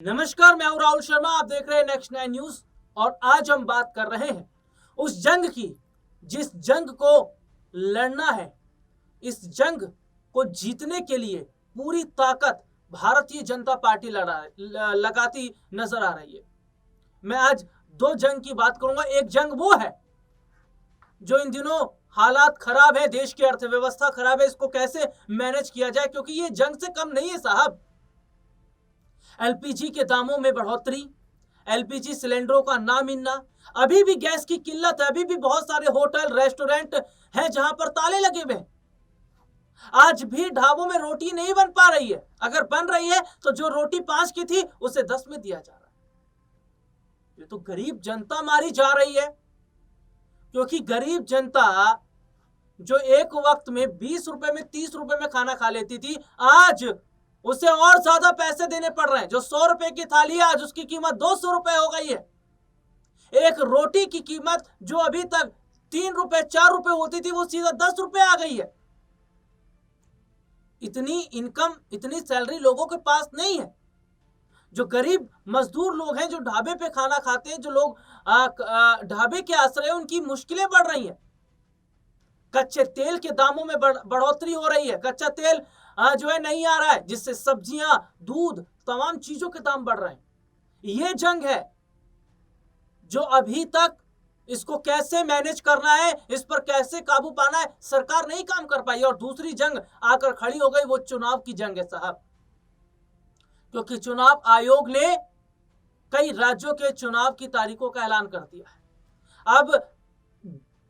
नमस्कार, मैं हूं राहुल शर्मा। आप देख रहे हैं नेक्स्ट 9 न्यूज और आज हम बात कर रहे हैं उस जंग की जिस जंग को लड़ना है। इस जंग को जीतने के लिए पूरी ताकत भारतीय जनता पार्टी लगाती नजर आ रही है। मैं आज दो जंग की बात करूंगा। एक जंग वो है जो इन दिनों हालात खराब है, देश की अर्थव्यवस्था खराब है, इसको कैसे मैनेज किया जाए, क्योंकि ये जंग से कम नहीं है साहब। एलपीजी के दामों में बढ़ोतरी, एलपीजी सिलेंडरों का ना मिलना, अभी भी गैस की किल्लत है, अभी भी बहुत सारे होटल रेस्टोरेंट हैं जहां पर ताले लगे हुए हैं। आज भी ढाबों में रोटी नहीं बन पा रही है, अगर बन रही है तो जो रोटी 5 की थी उसे 10 में दिया जा रहा है। ये तो गरीब जनता मारी जा रही है, क्योंकि गरीब जनता जो एक वक्त में 20 रुपए में 30 रुपए में खाना खा लेती थी, आज उसे और ज्यादा पैसे देने पड़ रहे हैं। जो 100 रुपए की थाली है आज उसकी कीमत 200 रुपए हो गई है। एक रोटी की कीमत जो अभी तक 3 रुपए 4 रुपए होती थी वो सीधा 10 रुपए आ गई है। इतनी इनकम, इतनी सैलरी लोगों के पास नहीं है। जो गरीब मजदूर लोग हैं, जो ढाबे पे खाना खाते हैं, जो लोग ढाबे के आश्रय, उनकी मुश्किलें बढ़ रही हैं। कच्चे तेल के दामों में बढ़ोतरी हो रही है। कच्चा तेल जो है नहीं आ रहा है, जिससे सब्जियां, दूध, तमाम चीजों के दाम बढ़ रहे हैं। ये जंग है जो अभी तक इसको कैसे मैनेज करना है, इस पर कैसे काबू पाना है, सरकार नहीं काम कर पाई। और दूसरी जंग आकर खड़ी हो गई, वो चुनाव की जंग है साहब। क्योंकि चुनाव आयोग ने कई राज्यों के चुनाव की तारीखों का ऐलान कर दिया है। अब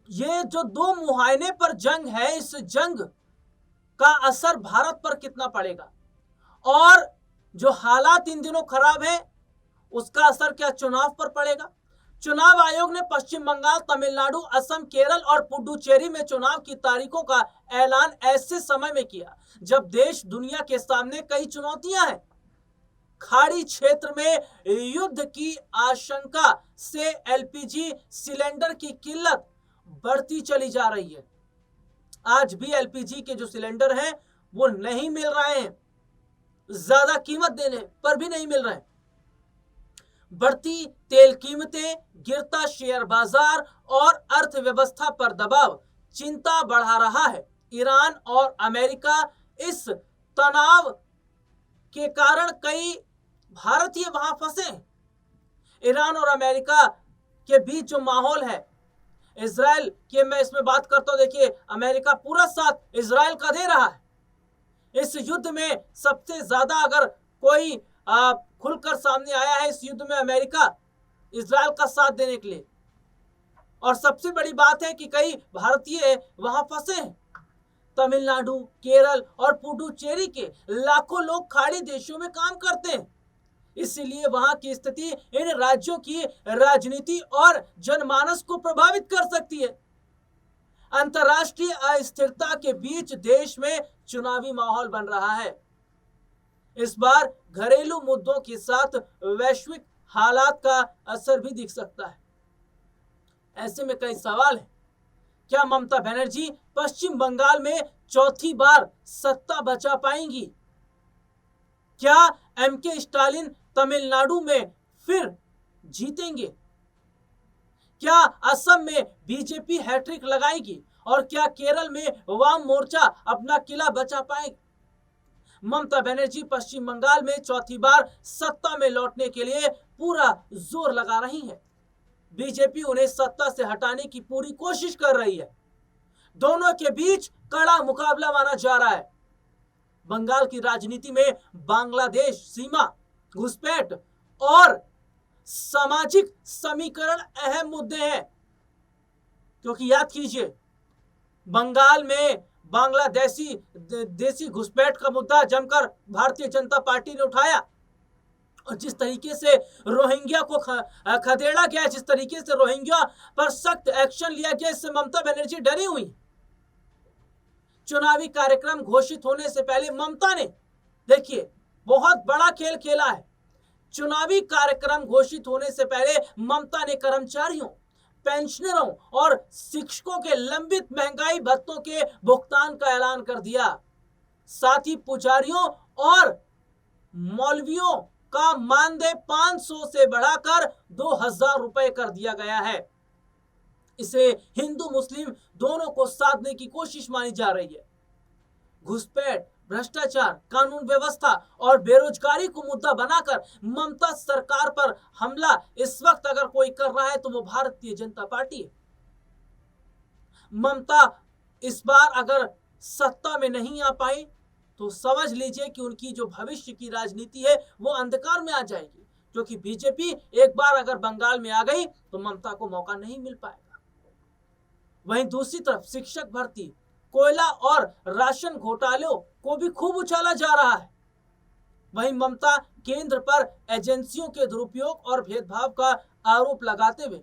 ये जो दो मुहायने पर जंग है, इस जंग का असर भारत पर कितना पड़ेगा, और जो हालात इन दिनों खराब है उसका असर क्या चुनाव पर पड़ेगा। चुनाव आयोग ने पश्चिम बंगाल, तमिलनाडु, असम, केरल और पुडुचेरी में चुनाव की तारीखों का ऐलान ऐसे समय में किया जब देश दुनिया के सामने कई चुनौतियां हैं। खाड़ी क्षेत्र में युद्ध की आशंका से एलपीजी सिलेंडर की किल्लत बढ़ती चली जा रही है। आज भी एलपीजी के जो सिलेंडर हैं वो नहीं मिल रहे हैं, ज्यादा कीमत देने पर भी नहीं मिल रहे हैं। बढ़ती तेल कीमतें, गिरता शेयर बाजार और अर्थव्यवस्था पर दबाव चिंता बढ़ा रहा है। ईरान और अमेरिका, इस तनाव के कारण कई भारतीय वहां फंसे हैं। ईरान और अमेरिका के बीच जो माहौल है, इजराइल की मैं इसमें बात करता हूं। देखिए, अमेरिका पूरा साथ इजराइल का दे रहा है। इस युद्ध में सबसे ज्यादा अगर कोई खुलकर सामने आया है इस युद्ध में, अमेरिका इजराइल का साथ देने के लिए। और सबसे बड़ी बात है कि कई भारतीय वहां फंसे हैं। तमिलनाडु, केरल और पुडुचेरी के लाखों लोग खाड़ी देशों में काम करते हैं, इसलिए वहां की स्थिति इन राज्यों की राजनीति और जनमानस को प्रभावित कर सकती है। अंतर्राष्ट्रीय अस्थिरता के बीच देश में चुनावी माहौल बन रहा है। इस बार घरेलू मुद्दों के साथ वैश्विक हालात का असर भी दिख सकता है। ऐसे में कई सवाल हैं। क्या ममता बनर्जी पश्चिम बंगाल में चौथी बार सत्ता बचा पाएंगी? क्या एमके स्टालिन तमिलनाडु में फिर जीतेंगे? क्या असम में बीजेपी हैट्रिक लगाएगी? और क्या केरल में वाम मोर्चा अपना किला बचा पाएगी? ममता बनर्जी पश्चिम बंगाल में चौथी बार सत्ता में लौटने के लिए पूरा जोर लगा रही है। बीजेपी उन्हें सत्ता से हटाने की पूरी कोशिश कर रही है। दोनों के बीच कड़ा मुकाबला माना जा रहा है। बंगाल की राजनीति में बांग्लादेश सीमा, घुसपैठ और सामाजिक समीकरण अहम मुद्दे हैं। क्योंकि याद कीजिए, बंगाल में देसी घुसपैठ का मुद्दा जमकर भारतीय जनता पार्टी ने उठाया, और जिस तरीके से रोहिंग्या को खदेड़ा गया, जिस तरीके से रोहिंग्या पर सख्त एक्शन लिया गया, इससे ममता बनर्जी डरी हुई। चुनावी कार्यक्रम घोषित होने से पहले ममता ने, देखिए, बहुत बड़ा खेल खेला है। चुनावी कार्यक्रम घोषित होने से पहले ममता ने कर्मचारियों, पेंशनरों और शिक्षकों के लंबित महंगाई भत्तों के भुगतान का ऐलान कर दिया। साथ ही पुजारियों और मौलवियों का मानदेय 500 से बढ़ाकर 2000 रुपए कर दिया गया है। इसे हिंदू मुस्लिम दोनों को साधने की कोशिश मानी जा रही है। घुसपैठ, भ्रष्टाचार, कानून व्यवस्था और बेरोजगारी को मुद्दा बनाकर ममता सरकार पर हमला इस वक्त अगर कोई कर रहा है तो वो भारतीय जनता पार्टी है। ममता इस बार अगर सत्ता में नहीं आ पाई तो समझ लीजिए कि उनकी जो भविष्य की राजनीति है वो अंधकार में आ जाएगी, क्योंकि बीजेपी एक बार अगर बंगाल में आ गई तो ममता को मौका नहीं मिल पाएगा। वहीं दूसरी तरफ शिक्षक भर्ती, कोयला और राशन घोटालों को भी खूब उछाला जा रहा है। वहीं ममता केंद्र पर एजेंसियों के दुरुपयोग और भेदभाव का आरोप लगाते हुए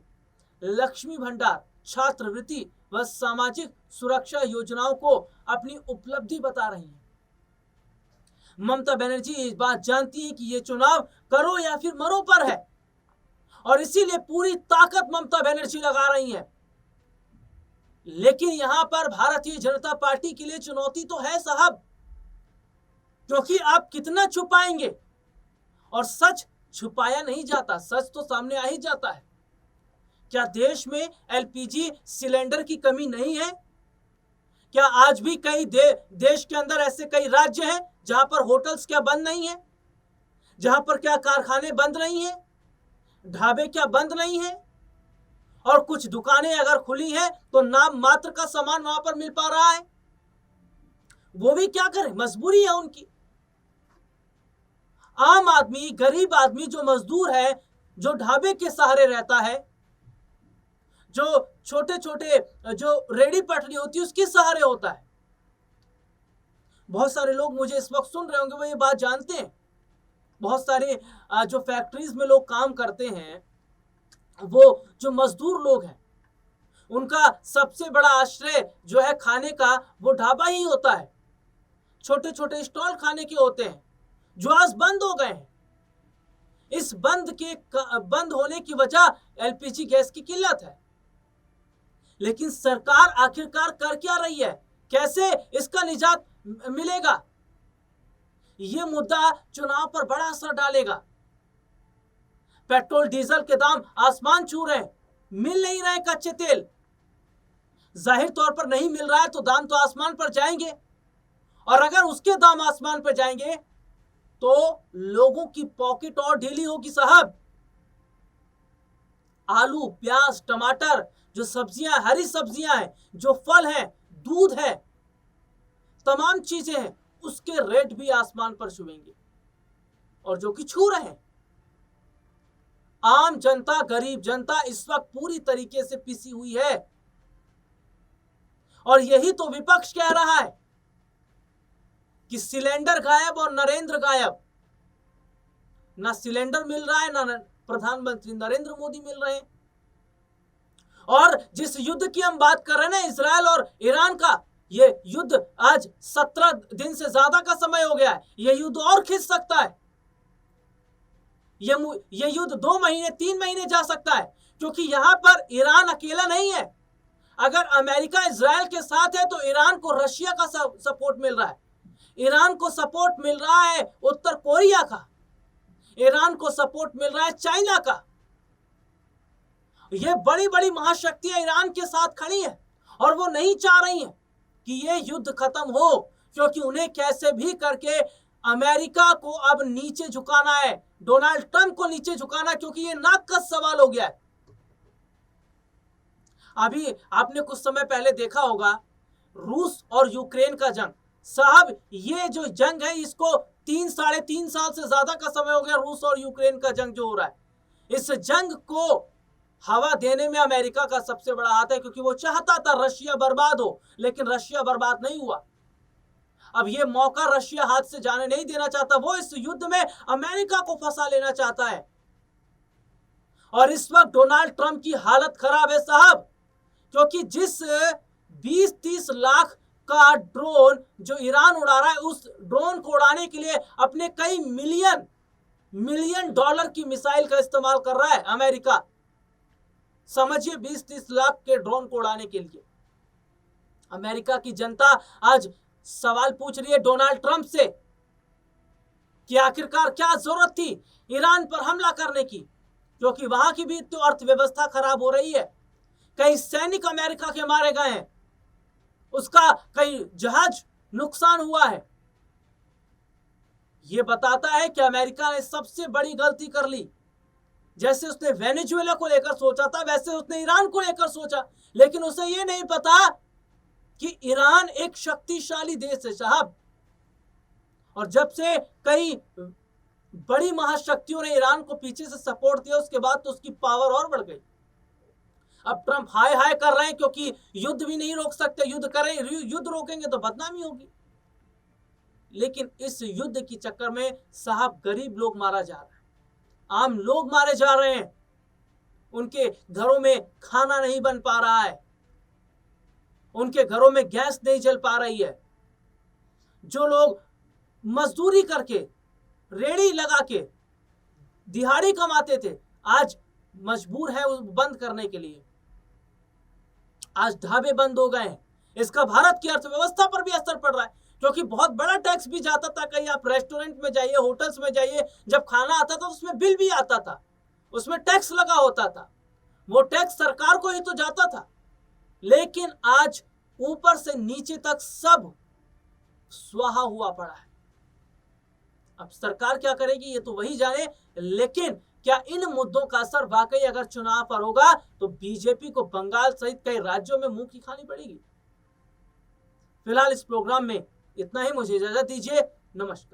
लक्ष्मी भंडार, छात्रवृत्ति व सामाजिक सुरक्षा योजनाओं को अपनी उपलब्धि बता रही हैं। ममता बनर्जी इस बात जानती है कि ये चुनाव करो या फिर मरो पर है और इसीलिए पूरी ताकत ममता बनर्जी लगा रही है। लेकिन यहां पर भारतीय जनता पार्टी के लिए चुनौती तो है साहब, क्योंकि आप कितना छुपाएंगे और सच छुपाया नहीं जाता, सच तो सामने आ ही जाता है। क्या देश में एलपीजी सिलेंडर की कमी नहीं है? क्या आज भी कई देश के अंदर ऐसे कई राज्य हैं जहां पर होटल्स क्या बंद नहीं है, जहां पर क्या कारखाने बंद नहीं है, ढाबे क्या बंद नहीं है, और कुछ दुकानें अगर खुली हैं तो नाम मात्र का सामान वहां पर मिल पा रहा है। वो भी क्या करें, मजबूरी है उनकी। आम आदमी, गरीब आदमी जो मजदूर है, जो ढाबे के सहारे रहता है, जो छोटे छोटे जो रेडी पटरी होती है उसके सहारे होता है। बहुत सारे लोग मुझे इस वक्त सुन रहे होंगे, वो ये बात जानते हैं। बहुत सारे जो फैक्ट्रीज में लोग काम करते हैं, वो जो मजदूर लोग हैं, उनका सबसे बड़ा आश्रय जो है खाने का, वो ढाबा ही होता है। छोटे छोटे स्टॉल खाने के होते हैं जो आज बंद हो गए हैं। इस बंद होने की वजह एलपीजी गैस की किल्लत है। लेकिन सरकार आखिरकार कर क्या रही है, कैसे इसका निजात मिलेगा? यह मुद्दा चुनाव पर बड़ा असर डालेगा। पेट्रोल डीजल के दाम आसमान छू रहे हैं, मिल नहीं रहे कच्चे तेल। जाहिर तौर पर नहीं मिल रहा है तो दाम तो आसमान पर जाएंगे, और अगर उसके दाम आसमान पर जाएंगे तो लोगों की पॉकेट और ढीली होगी साहब। आलू, प्याज, टमाटर, जो सब्जियां, हरी सब्जियां हैं, जो फल हैं, दूध है, तमाम चीजें हैं, उसके रेट भी आसमान पर छुएंगे, और जो कि छू रहे हैं। आम जनता, गरीब जनता इस वक्त पूरी तरीके से पिसी हुई है, और यही तो विपक्ष कह रहा है कि सिलेंडर गायब और नरेंद्र गायब। ना सिलेंडर मिल रहा है, ना प्रधानमंत्री नरेंद्र मोदी मिल रहे हैं। और जिस युद्ध की हम बात कर रहे हैं ना, इजराइल और ईरान का, ये युद्ध आज 17 दिन से ज्यादा का समय हो गया है। यह युद्ध और खिंच सकता है। यह युद्ध 2 महीने 3 महीने जा सकता है, क्योंकि यहां पर ईरान अकेला नहीं है। अगर अमेरिका इजराइल के साथ है तो ईरान को रशिया का सपोर्ट मिल रहा है, ईरान को सपोर्ट मिल रहा है उत्तर कोरिया का, ईरान को सपोर्ट मिल रहा है चाइना का। ये बड़ी बड़ी महाशक्तियां ईरान के साथ खड़ी हैं, और वो नहीं चाह रही हैं कि ये युद्ध खत्म हो, क्योंकि उन्हें कैसे भी करके अमेरिका को अब नीचे झुकाना है, डोनाल्ड ट्रंप को नीचे झुकाना, क्योंकि ये नाक का सवाल हो गया है। अभी आपने कुछ समय पहले देखा होगा रूस और यूक्रेन का जंग। साहब, ये जो जंग है इसको 3-3.5 साल से ज्यादा का समय हो गया। रूस और यूक्रेन का जंग जो हो रहा है, इस जंग को हवा देने में अमेरिका का सबसे बड़ा हाथ है, क्योंकि वो चाहता था रशिया बर्बाद हो, लेकिन रशिया बर्बाद नहीं हुआ। अब ये मौका रशिया हाथ से जाने नहीं देना चाहता। वो इस युद्ध में अमेरिका को फंसा लेना चाहता है, और इस वक्त डोनाल्ड ट्रंप की हालत खराब है साहब, क्योंकि जिस 20-30 लाख का ड्रोन जो ईरान उड़ा रहा है, उस ड्रोन को उड़ाने के लिए अपने कई मिलियन डॉलर की मिसाइल का इस्तेमाल कर रहा है अमेरिका। समझिए, 20-30 लाख के ड्रोन को उड़ाने के लिए अमेरिका की जनता आज सवाल पूछ रही है डोनाल्ड ट्रंप से कि आखिरकार क्या जरूरत थी ईरान पर हमला करने की, क्योंकि वहां की भी तो अर्थव्यवस्था खराब हो रही है। कई सैनिक अमेरिका के मारे गए हैं, उसका कई जहाज नुकसान हुआ है। यह बताता है कि अमेरिका ने सबसे बड़ी गलती कर ली। जैसे उसने वेनेजुएला को लेकर सोचा था, वैसे उसने ईरान को लेकर सोचा, लेकिन उसे यह नहीं पता कि ईरान एक शक्तिशाली देश है साहब। और जब से कई बड़ी महाशक्तियों ने ईरान को पीछे से सपोर्ट दिया, उसके बाद तो उसकी पावर और बढ़ गई। अब ट्रंप हाय हाय कर रहे हैं क्योंकि युद्ध भी नहीं रोक सकते, युद्ध करें, युद्ध रोकेंगे तो बदनामी होगी। लेकिन इस युद्ध के चक्कर में साहब गरीब लोग मारा जा रहा है, आम लोग मारे जा रहे हैं, उनके घरों में खाना नहीं बन पा रहा है, उनके घरों में गैस नहीं जल पा रही है। जो लोग मजदूरी करके, रेड़ी लगा के दिहाड़ी कमाते थे, आज मजबूर है बंद करने के लिए। आज ढाबे बंद हो गए हैं। इसका भारत की अर्थव्यवस्था पर भी असर पड़ रहा है, क्योंकि बहुत बड़ा टैक्स भी जाता था। कहीं आप रेस्टोरेंट में जाइए, होटल्स में जाइए, जब खाना आता था तो उसमें बिल भी आता था, उसमें टैक्स लगा होता था, वो टैक्स सरकार को ही तो जाता था। लेकिन आज ऊपर से नीचे तक सब स्वाहा हुआ पड़ा है। अब सरकार क्या करेगी ये तो वही जाने, लेकिन क्या इन मुद्दों का असर वाकई अगर चुनाव पर होगा तो बीजेपी को बंगाल सहित कई राज्यों में मुंह की खानी पड़ेगी। फिलहाल इस प्रोग्राम में इतना ही, मुझे इजाजत दीजिए, नमस्कार।